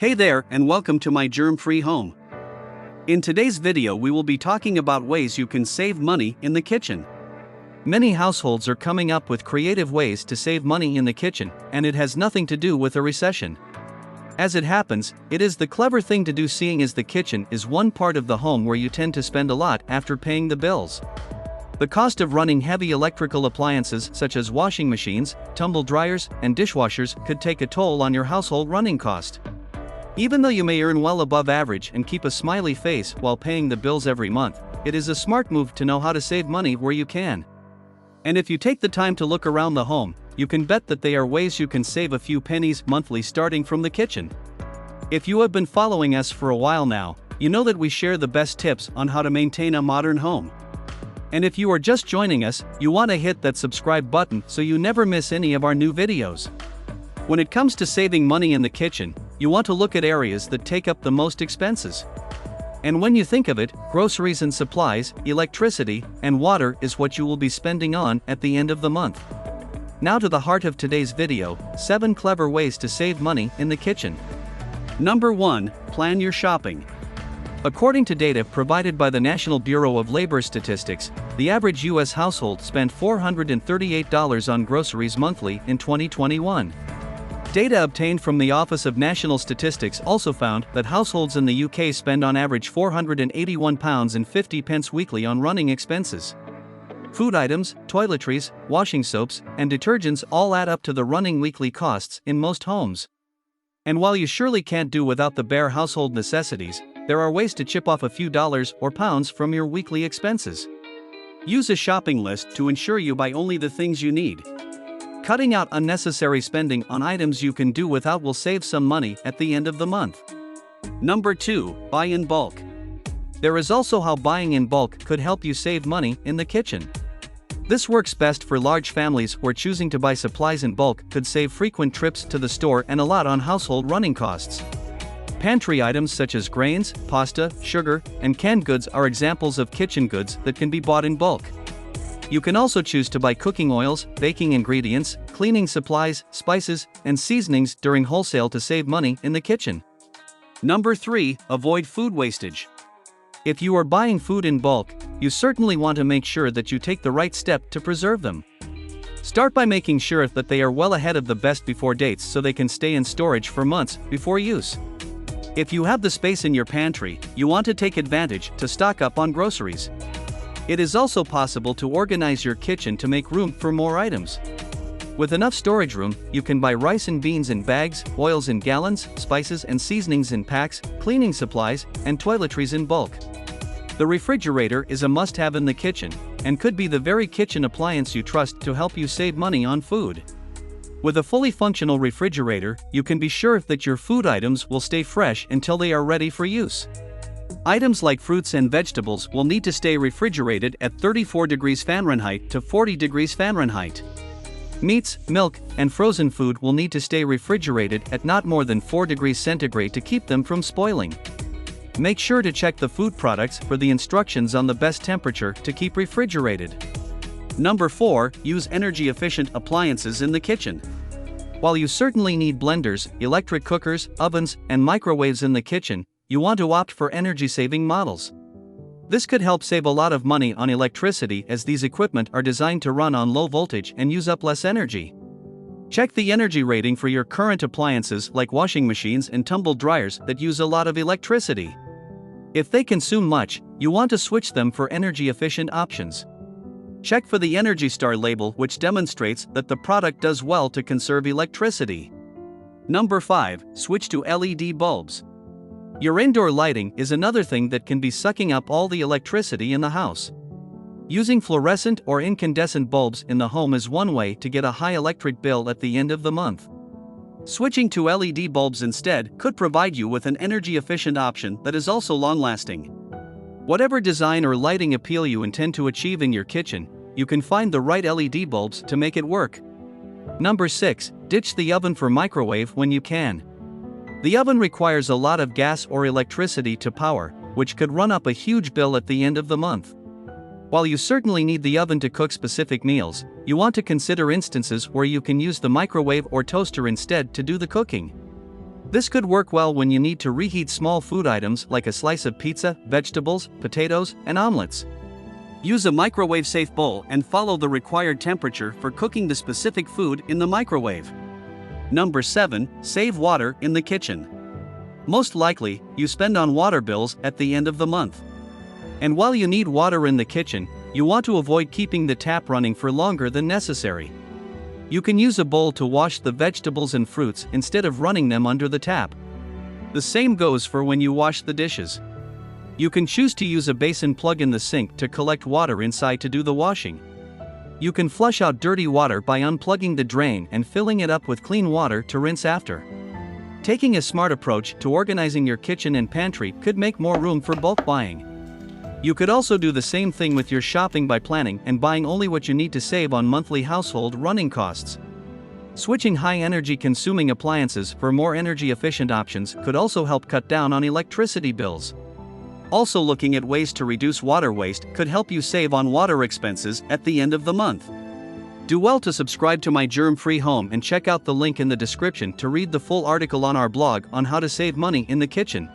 Hey there, and welcome to my germ-free home. In today's video we will be talking about ways you can save money in the kitchen. Many households are coming up with creative ways to save money in the kitchen, and it has nothing to do with a recession. As it happens, it is the clever thing to do, seeing as the kitchen is one part of the home where you tend to spend a lot after paying the bills. The cost of running heavy electrical appliances such as washing machines, tumble dryers, and dishwashers could take a toll on your household running cost. Even though you may earn well above average and keep a smiley face while paying the bills every month, it is a smart move to know how to save money where you can. And if you take the time to look around the home, you can bet that there are ways you can save a few pennies monthly starting from the kitchen. If you have been following us for a while now, you know that we share the best tips on how to maintain a modern home. And if you are just joining us, you want to hit that subscribe button so you never miss any of our new videos. When it comes to saving money in the kitchen, you want to look at areas that take up the most expenses. And when you think of it, groceries and supplies, electricity, and water is what you will be spending on at the end of the month. Now to the heart of today's video, 7 clever ways to save money in the kitchen. Number 1, plan your shopping. According to data provided by the National Bureau of Labor Statistics, the average U.S. household spent $438 on groceries monthly in 2021. Data obtained from the Office of National Statistics also found that households in the UK spend on average £481.50 weekly on running expenses. Food items, toiletries, washing soaps, and detergents all add up to the running weekly costs in most homes. And while you surely can't do without the bare household necessities, there are ways to chip off a few dollars or pounds from your weekly expenses. Use a shopping list to ensure you buy only the things you need. Cutting out unnecessary spending on items you can do without will save some money at the end of the month. Number 2, buy in bulk. There is also how buying in bulk could help you save money in the kitchen. This works best for large families where choosing to buy supplies in bulk could save frequent trips to the store and a lot on household running costs. Pantry items such as grains, pasta, sugar, and canned goods are examples of kitchen goods that can be bought in bulk. You can also choose to buy cooking oils, baking ingredients, cleaning supplies, spices, and seasonings during wholesale to save money in the kitchen. Number 3, avoid food wastage. If you are buying food in bulk, you certainly want to make sure that you take the right step to preserve them. Start by making sure that they are well ahead of the best before dates so they can stay in storage for months before use. If you have the space in your pantry, you want to take advantage to stock up on groceries. It is also possible to organize your kitchen to make room for more items. With enough storage room, you can buy rice and beans in bags, oils in gallons, spices and seasonings in packs, cleaning supplies, and toiletries in bulk. The refrigerator is a must-have in the kitchen, and could be the very kitchen appliance you trust to help you save money on food. With a fully functional refrigerator, you can be sure that your food items will stay fresh until they are ready for use. Items like fruits and vegetables will need to stay refrigerated at 34 degrees Fahrenheit to 40 degrees Fahrenheit. Meats, milk, and frozen food will need to stay refrigerated at not more than 4 degrees centigrade to keep them from spoiling. Make sure to check the food products for the instructions on the best temperature to keep refrigerated. Number 4, use energy-efficient appliances in the kitchen. While you certainly need blenders, electric cookers, ovens, and microwaves in the kitchen, you want to opt for energy-saving models. This could help save a lot of money on electricity as these equipment are designed to run on low voltage and use up less energy. Check the energy rating for your current appliances like washing machines and tumble dryers that use a lot of electricity. If they consume much, you want to switch them for energy-efficient options. Check for the Energy Star label, which demonstrates that the product does well to conserve electricity. Number 5, switch to LED bulbs. Your indoor lighting is another thing that can be sucking up all the electricity in the house. Using fluorescent or incandescent bulbs in the home is one way to get a high electric bill at the end of the month. Switching to LED bulbs instead could provide you with an energy-efficient option that is also long-lasting. Whatever design or lighting appeal you intend to achieve in your kitchen, you can find the right LED bulbs to make it work. Number 6, ditch the oven for microwave when you can. The oven requires a lot of gas or electricity to power, which could run up a huge bill at the end of the month. While you certainly need the oven to cook specific meals, you want to consider instances where you can use the microwave or toaster instead to do the cooking. This could work well when you need to reheat small food items like a slice of pizza, vegetables, potatoes, and omelets. Use a microwave-safe bowl and follow the required temperature for cooking the specific food in the microwave. Number 7. Save water in the kitchen. Most likely, you spend on water bills at the end of the month. And while you need water in the kitchen, you want to avoid keeping the tap running for longer than necessary. You can use a bowl to wash the vegetables and fruits instead of running them under the tap. The same goes for when you wash the dishes. You can choose to use a basin plug in the sink to collect water inside to do the washing. You can flush out dirty water by unplugging the drain and filling it up with clean water to rinse after. Taking a smart approach to organizing your kitchen and pantry could make more room for bulk buying. You could also do the same thing with your shopping by planning and buying only what you need to save on monthly household running costs. Switching high-energy consuming appliances for more energy-efficient options could also help cut down on electricity bills. Also, looking at ways to reduce water waste could help you save on water expenses at the end of the month. Do well to subscribe to my germ-free home and check out the link in the description to read the full article on our blog on how to save money in the kitchen.